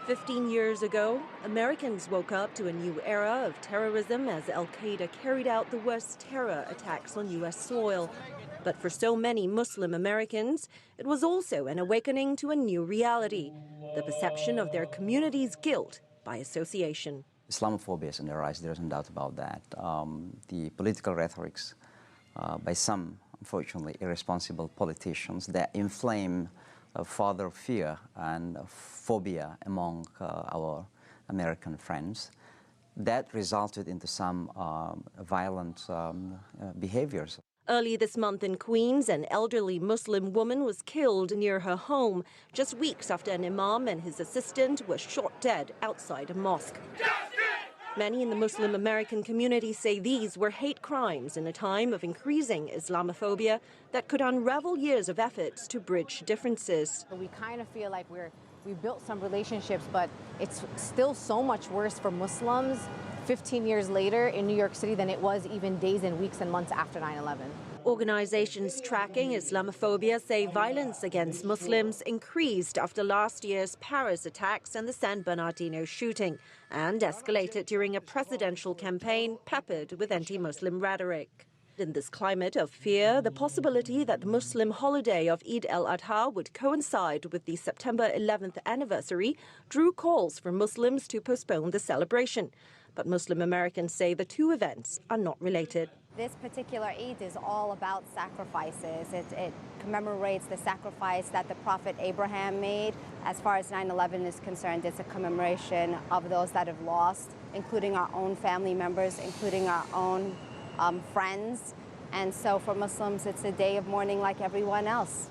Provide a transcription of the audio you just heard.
15 years ago, Americans woke up to a new era of terrorism as Al-Qaeda carried out the worst terror attacks on U.S. soil. But for so many Muslim Americans, it was also an awakening to a new reality, the perception of their community's guilt by association. Islamophobia is on the rise, there's no doubt about that. The political rhetorics by some, unfortunately, irresponsible politicians that inflame further fear and phobia among our American friends, that resulted into some violent behaviors. Early this month in Queens, an elderly Muslim woman was killed near her home, just weeks after an imam and his assistant were shot dead outside a mosque. Many in the Muslim American community say these were hate crimes in a time of increasing Islamophobia that could unravel years of efforts to bridge differences. We kind of feel like we built some relationships, but it's still so much worse for Muslims 15 years later in New York City than it was even days and weeks and months after 9/11. Organizations tracking Islamophobia say violence against Muslims increased after last year's Paris attacks and the San Bernardino shooting, and escalated during a presidential campaign peppered with anti-Muslim rhetoric. In this climate of fear, the possibility that the Muslim holiday of Eid Al-Adha would coincide with the September 11th anniversary drew calls for Muslims to postpone the celebration. But Muslim Americans say the two events are not related. This particular Eid is all about sacrifices. It commemorates the sacrifice that the Prophet Abraham made. As far as 9/11 is concerned, it's a commemoration of those that have lost, including our own family members, including our own friends. And so for Muslims, it's a day of mourning like everyone else.